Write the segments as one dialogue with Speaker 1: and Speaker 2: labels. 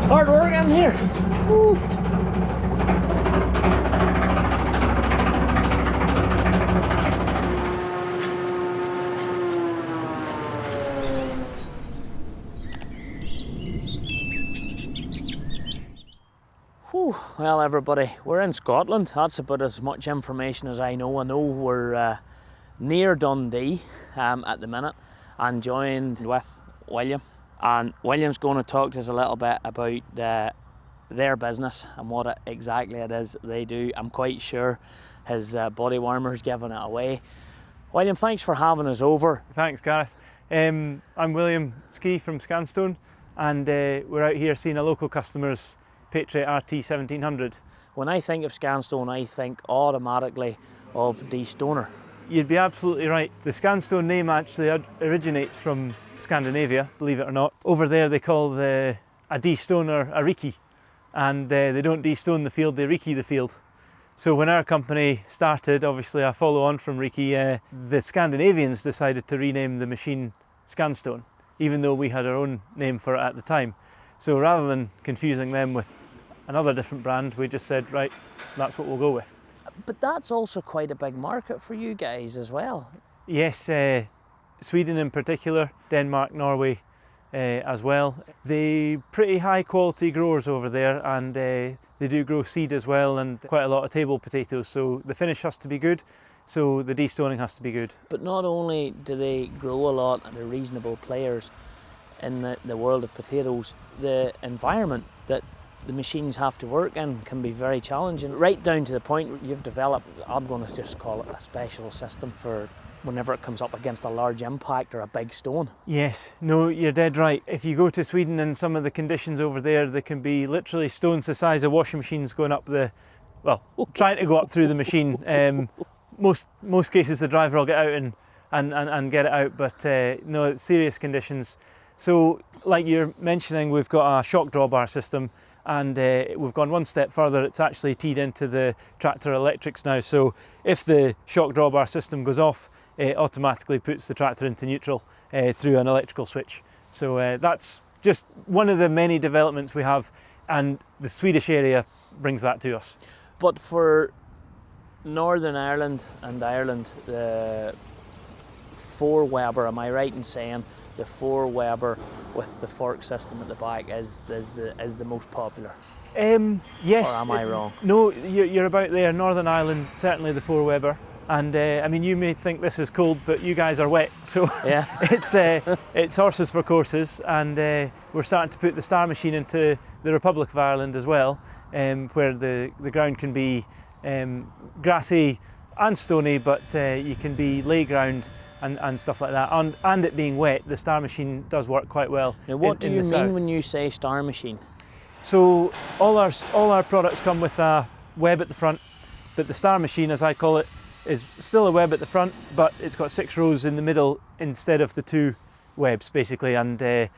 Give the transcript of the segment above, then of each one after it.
Speaker 1: hard work in here. Woo. Well, everybody, we're in Scotland. That's about as much information as I know. I know we're near Dundee at the minute, and joined with William. And William's going to talk to us a little bit about their business and what exactly it is they do. I'm quite sure his body warmer's giving it away. William, thanks for having us over.
Speaker 2: Thanks, Gareth. I'm William Ski from ScanStone, and we're out here seeing a local customer's PATRIOT RT 1700.
Speaker 1: When I think of ScanStone, I think automatically of de-stoner.
Speaker 2: You'd be absolutely right. The ScanStone name actually originates from Scandinavia, believe it or not. Over there they call a de-stoner a riki, and they don't de-stone the field, they riki the field. So when our company started, obviously a follow on from riki, the Scandinavians decided to rename the machine ScanStone, even though we had our own name for it at the time. So rather than confusing them with another different brand, we just said, right, that's what we'll go with.
Speaker 1: But that's also quite a big market for you guys as well.
Speaker 2: Yes, Sweden in particular, Denmark, Norway as well. They're pretty high quality growers over there, and they do grow seed as well, and quite a lot of table potatoes, so the finish has to be good, so the de-stoning has to be good.
Speaker 1: But not only do they grow a lot and they're reasonable players in the world of potatoes, the environment that the machines have to work in can be very challenging, right down to the point where you've developed, I'm going to just call it a special system for whenever it comes up against a large impact or a big stone.
Speaker 2: Yes, no, you're dead right. If you go to Sweden and some of the conditions over there, there can be literally stones the size of washing machines going up trying to go up through the machine. Most cases the driver will get out and get it out, but no, it's serious conditions. So, like you're mentioning, we've got a shock drawbar system, and we've gone one step further. It's actually teed into the tractor electrics now. So if the shock drawbar system goes off, it automatically puts the tractor into neutral through an electrical switch. So that's just one of the many developments we have, and the Swedish area brings that to us.
Speaker 1: But for Northern Ireland and Ireland, the 4 Weber, am I right in saying the 4 Weber with the fork system at the back is the most popular?
Speaker 2: Yes.
Speaker 1: Or am I wrong?
Speaker 2: No, you're about there. Northern Ireland, certainly the 4 Weber. And I mean, you may think this is cold, but you guys are wet, so
Speaker 1: yeah.
Speaker 2: it's horses for courses, and we're starting to put the Star machine into the Republic of Ireland as well, where the ground can be grassy and stony, but you can be lay ground and stuff like that, and it being wet, the Star machine does work quite well.
Speaker 1: Now, what do you mean
Speaker 2: south.
Speaker 1: when you say Star machine?
Speaker 2: So all our products come with a web at the front, but the Star machine, as I call it, is still a web at the front, but it's got 6 rows in the middle instead of the 2 webs, basically, and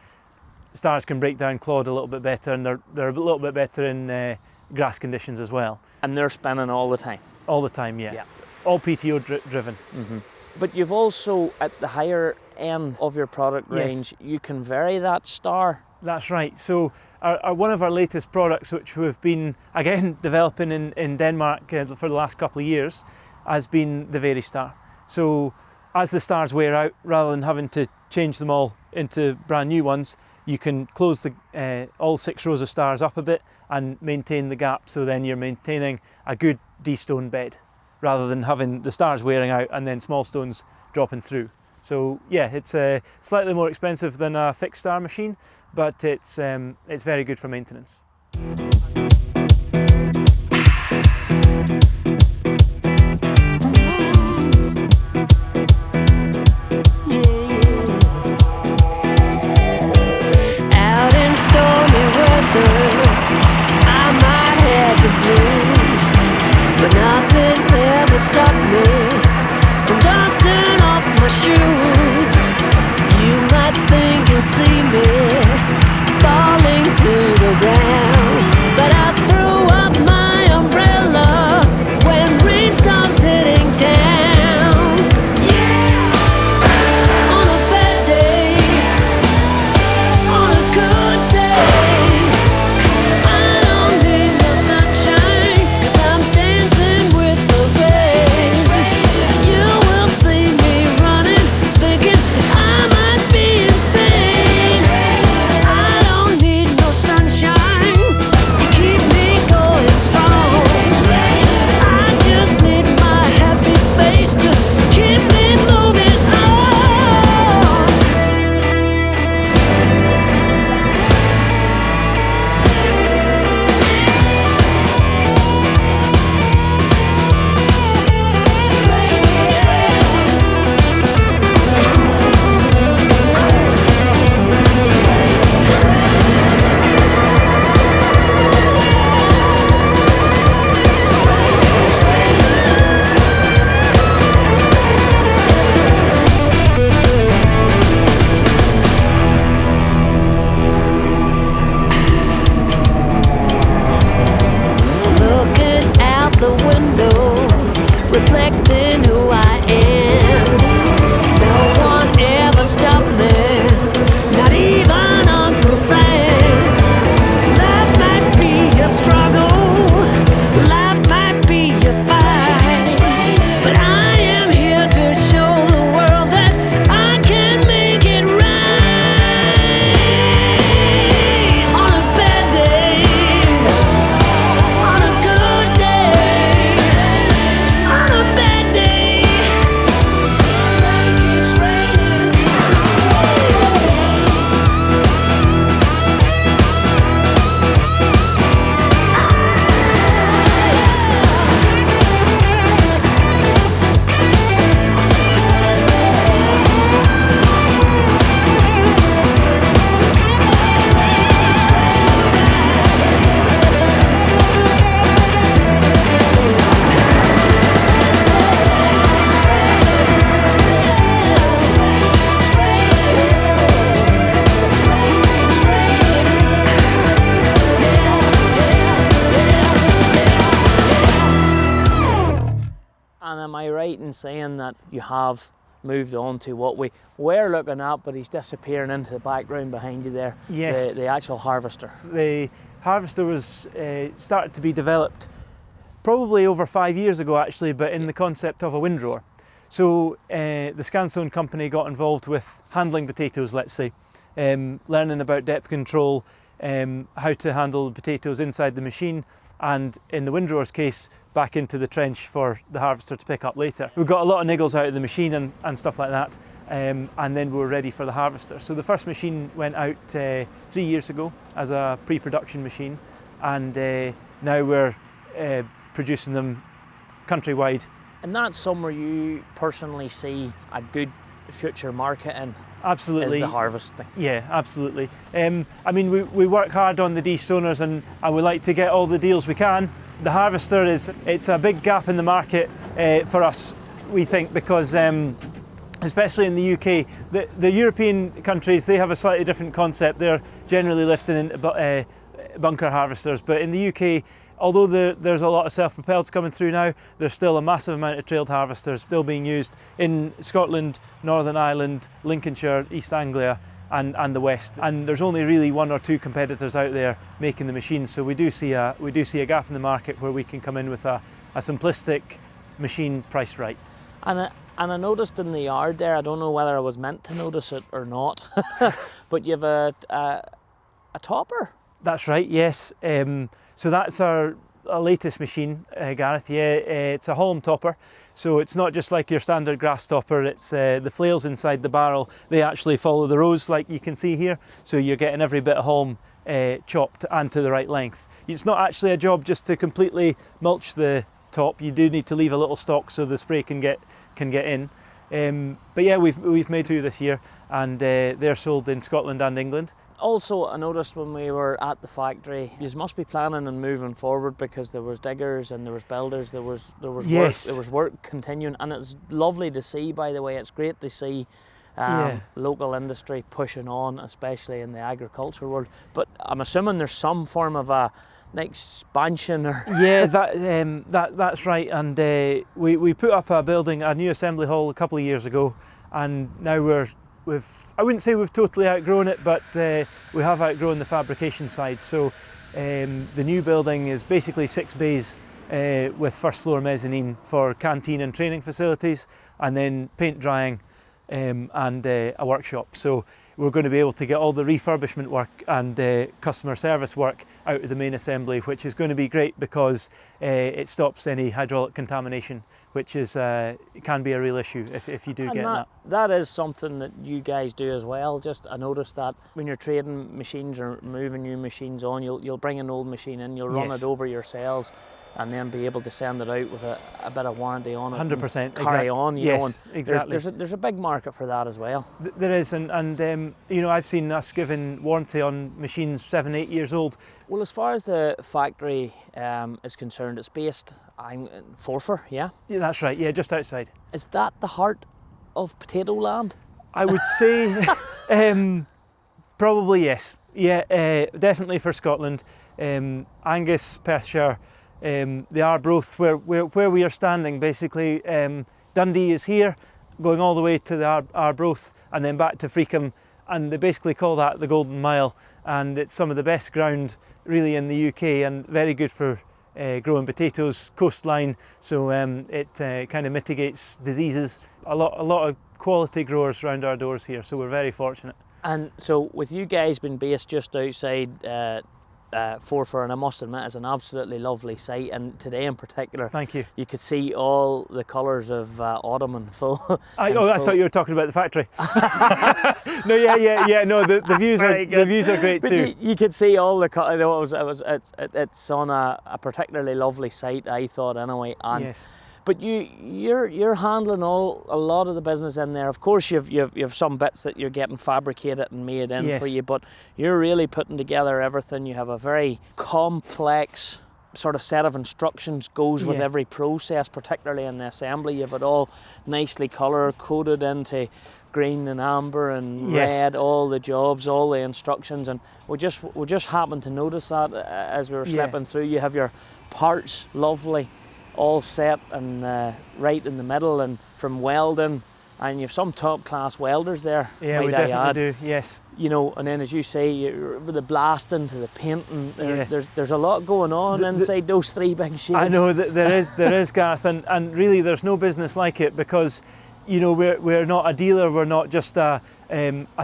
Speaker 2: Stars can break down clod a little bit better, and they're a little bit better in grass conditions as well.
Speaker 1: And they're spinning all the time?
Speaker 2: All the time, yeah. All PTO driven.
Speaker 1: Mm-hmm. But you've also, at the higher end of your product range, you can vary that Star.
Speaker 2: That's right. So one of our latest products, which we've been, again, developing in Denmark for the last couple of years, has been the Vary Star. So as the Stars wear out, rather than having to change them all into brand new ones, you can close all 6 rows of Stars up a bit and maintain the gap, so then you're maintaining a good de-stone bed, rather than having the Stars wearing out and then small stones dropping through. So yeah, it's slightly more expensive than a fixed Star machine, but it's very good for maintenance.
Speaker 3: Out in stormy weather, I might have the blues, but nothing ever stopped me from dusting off my shoes. You might think and see me falling to the ground, but
Speaker 1: exciting seeing that you have moved on to what we were looking at, but he's disappearing into the background behind you there.
Speaker 2: Yes.
Speaker 1: The actual harvester.
Speaker 2: The harvester was started to be developed probably over 5 years ago actually, but in the concept of a windrower. So the ScanStone company got involved with handling potatoes, let's say, learning about depth control, how to handle potatoes inside the machine, and in the windrower's case, back into the trench for the harvester to pick up later. We got a lot of niggles out of the machine and stuff like that, and then we were ready for the harvester. So the first machine went out 3 years ago as a pre-production machine, and now we're producing them countrywide.
Speaker 1: And that's somewhere you personally see a good future market in?
Speaker 2: Absolutely.
Speaker 1: Is the harvesting?
Speaker 2: Yeah, absolutely. I mean, we work hard on the destoners and we like to get all the deals we can. The harvester it's a big gap in the market for us, we think, because especially in the UK, the European countries, they have a slightly different concept. They're generally lifting into bunker harvesters, but in the UK, although there's a lot of self-propelleds coming through now, there's still a massive amount of trailed harvesters still being used in Scotland, Northern Ireland, Lincolnshire, East Anglia and the West. And there's only really 1 or 2 competitors out there making the machines, so we do see a gap in the market where we can come in with a simplistic machine priced right.
Speaker 1: And I noticed in the yard there, I don't know whether I was meant to notice it or not, but you have a topper.
Speaker 2: That's right, yes. So that's our latest machine, Gareth. Yeah, it's a Holm topper. So it's not just like your standard grass topper, it's the flails inside the barrel, they actually follow the rows like you can see here. So you're getting every bit of Holm chopped and to the right length. It's not actually a job just to completely mulch the top. You do need to leave a little stock so the spray can get in. But yeah, we've made 2 this year, and they're sold in Scotland and England.
Speaker 1: Also, I noticed when we were at the factory, you must be planning on moving forward because there was diggers and there was builders, there was
Speaker 2: Yes.
Speaker 1: work, there was work continuing, and it's lovely to see. By the way, it's great to see local industry pushing on, especially in the agriculture world. But I'm assuming there's some form of an expansion or
Speaker 2: Yeah, that's right. And we put up a building, a new assembly hall, a couple of years ago, and now I wouldn't say we've totally outgrown it, but we have outgrown the fabrication side. So the new building is basically 6 bays with first floor mezzanine for canteen and training facilities, and then paint drying and a workshop. So we're going to be able to get all the refurbishment work and customer service work out of the main assembly, which is going to be great because it stops any hydraulic contamination, which can be a real issue if you do get that.
Speaker 1: That is something that you guys do as well. I noticed that when you're trading machines or moving new machines on, you'll bring an old machine in, you'll run
Speaker 2: Yes.
Speaker 1: it over yourselves, and then be able to send it out with a bit of warranty on it.
Speaker 2: 100%.
Speaker 1: Carry on, you know.
Speaker 2: Yes,
Speaker 1: And
Speaker 2: exactly.
Speaker 1: There's a big market for that as well.
Speaker 2: There is, and you know, I've seen us giving warranty on machines 7-8 years old.
Speaker 1: Well, as far as the factory is concerned, it's based in Forfar, yeah?
Speaker 2: Yeah, that's right. Yeah, just outside.
Speaker 1: Is that the heart of potato land?
Speaker 2: I would say probably yes. Yeah, definitely for Scotland. Angus, Perthshire, the Arbroath, where we are standing, basically. Dundee is here, going all the way to the Arbroath and then back to Freakham, and they basically call that the Golden Mile, and it's some of the best ground really in the UK and very good for growing potatoes, coastline, so it kind of mitigates diseases. A lot of quality growers around our doors here, so we're very fortunate.
Speaker 1: And so with you guys being based just outside Forfar, and I must admit it's an absolutely lovely site, and today in particular,
Speaker 2: Thank you.
Speaker 1: you could see all the colours of autumn in full.
Speaker 2: I thought you were talking about the factory. No, yeah. No, the views are great
Speaker 1: But
Speaker 2: too.
Speaker 1: you could see all the colours. You know, it's on a particularly lovely site, I thought anyway. And
Speaker 2: Yes.
Speaker 1: But you're handling a lot of the business in there. Of course, you've some bits that you're getting fabricated and made in
Speaker 2: Yes.
Speaker 1: for you, but you're really putting together everything. You have a very complex sort of set of instructions goes with
Speaker 2: Yeah.
Speaker 1: every process, particularly in the assembly. You have it all nicely colour coded into green and amber and
Speaker 2: Yes.
Speaker 1: red, all the jobs, all the instructions, and we just happened to notice that as we were
Speaker 2: Yeah.
Speaker 1: slipping through. You have your parts lovely all set and right in the middle, and from welding, and you've some top class welders there.
Speaker 2: Yeah, we definitely do, yes.
Speaker 1: You know, and then as you say, with the blasting to the painting, there's a lot going on inside those three big sheds.
Speaker 2: I know that there is, Gareth, and really there's no business like it, because, you know, we're not a dealer, we're not just a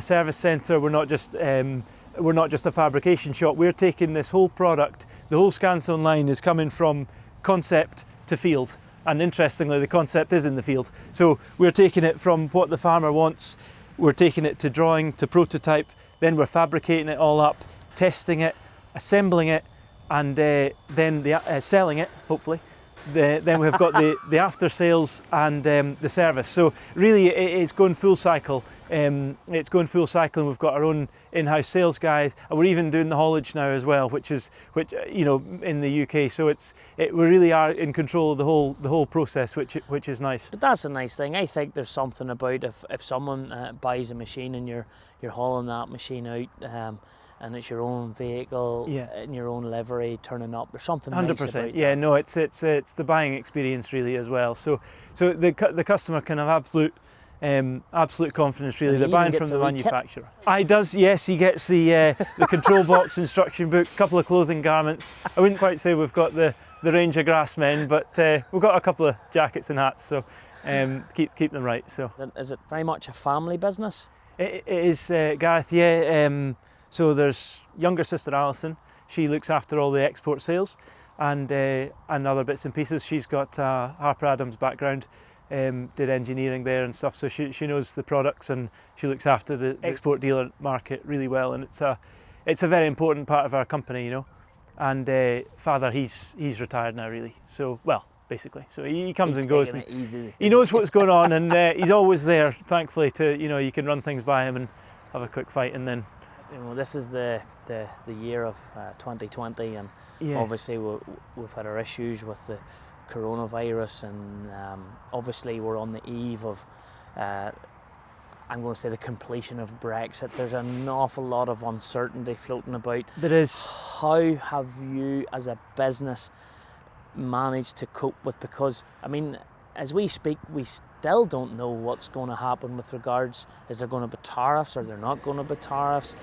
Speaker 2: service centre, we're not just a fabrication shop. We're taking this whole product, the whole ScanStone line is coming from concept to field. And interestingly, the concept is in the field. So we're taking it from what the farmer wants, we're taking it to drawing, to prototype, then we're fabricating it all up, testing it, assembling it, and then selling it, hopefully. Then we've got the after sales and the service. So really it's going full cycle. It's going full cycle, and we've got our own in-house sales guys, and we're even doing the haulage now as well, which you know, in the UK. So we really are in control of the whole process, which is nice.
Speaker 1: But that's a nice thing. I think there's something about if someone buys a machine and you're hauling that machine out, and it's your own vehicle, in your own livery, turning up. There's something 100%. Nice about that.
Speaker 2: Yeah, no, it's the buying experience really as well. So the customer can have absolute confidence really. They're buying from the manufacturer. Yes, he gets the control box, instruction book, a couple of clothing garments. I wouldn't quite say we've got the range of GRASSMEN, but we've got a couple of jackets and hats, so keep them right. So
Speaker 1: is it very much a family business?
Speaker 2: It is, Gareth. Yeah. So there's younger sister Alison. She looks after all the export sales and other bits and pieces. She's got Harper Adams background. Did engineering there and stuff, so she knows the products, and she looks after the export dealer market really well, and it's a very important part of our company, you know. And father, he's retired now really, so well, basically, so he comes and goes, and he knows what's going on, and he's always there, thankfully, to, you know, you can run things by him and have a quick fight, and then,
Speaker 1: you know, this is the year of 2020, and obviously we've had our issues with the coronavirus, and obviously we're on the eve of I'm going to say the completion of Brexit. There's an awful lot of uncertainty floating about.
Speaker 2: There is.
Speaker 1: How have you as a business managed to cope with, because I mean, as we speak, we still don't know what's going to happen with regards, is there going to be tariffs, or there not going to be tariffs?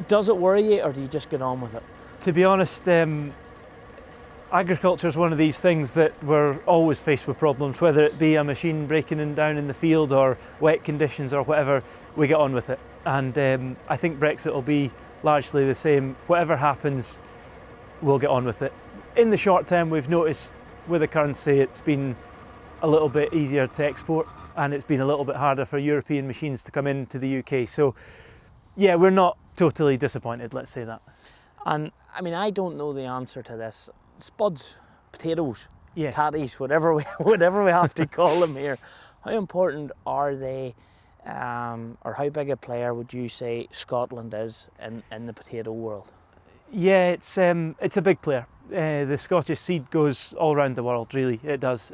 Speaker 1: Does it worry you, or do you just get on with it?
Speaker 2: To be honest, agriculture is one of these things that we're always faced with problems, whether it be a machine breaking down in the field or wet conditions or whatever, we get on with it. And I think Brexit will be largely the same. Whatever happens, we'll get on with it. In the short term, we've noticed with the currency, it's been a little bit easier to export, and it's been a little bit harder for European machines to come into the UK. So yeah, we're not totally disappointed, let's say that.
Speaker 1: And I mean, I don't know the answer to this. Spuds, potatoes,
Speaker 2: yes,
Speaker 1: tatties, whatever we have to call them here. How important are they, or how big a player would you say Scotland is in the potato world?
Speaker 2: Yeah, it's a big player. The Scottish seed goes all around the world, really. It does.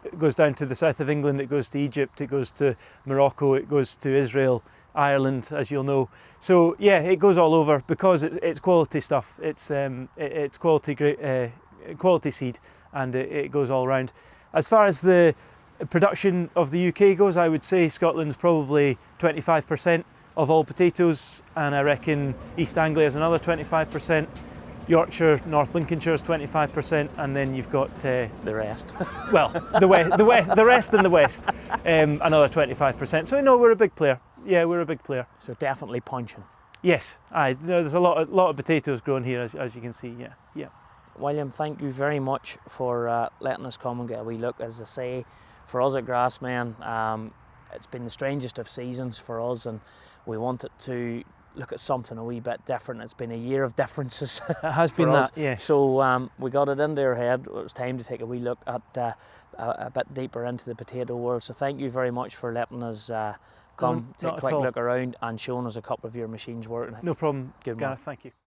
Speaker 2: It goes down to the south of England, it goes to Egypt, it goes to Morocco, it goes to Israel, Ireland, as you'll know. So yeah, it goes all over because it's quality stuff. It's quality seed, and it goes all around. As far as the production of the UK goes, I would say Scotland's probably 25% of all potatoes, and I reckon East Anglia is another 25%. Yorkshire, North Lincolnshire is 25%, and then you've got
Speaker 1: the rest.
Speaker 2: Well, the rest in the west, another 25%. So no, we're a big player. Yeah, we're a big player.
Speaker 1: So definitely punching.
Speaker 2: Yes, there's a lot of potatoes grown here, as you can see. Yeah.
Speaker 1: William, thank you very much for letting us come and get a wee look. As I say, for us at GRASSMEN, it's been the strangest of seasons for us, and we wanted to look at something a wee bit different. It's been a year of differences.
Speaker 2: It has been that, yes.
Speaker 1: So we got it into our head. It was time to take a wee look at a bit deeper into the potato world. So thank you very much for letting us come, take a quick look around and showing us a couple of your machines working.
Speaker 2: No problem, Gareth, thank you.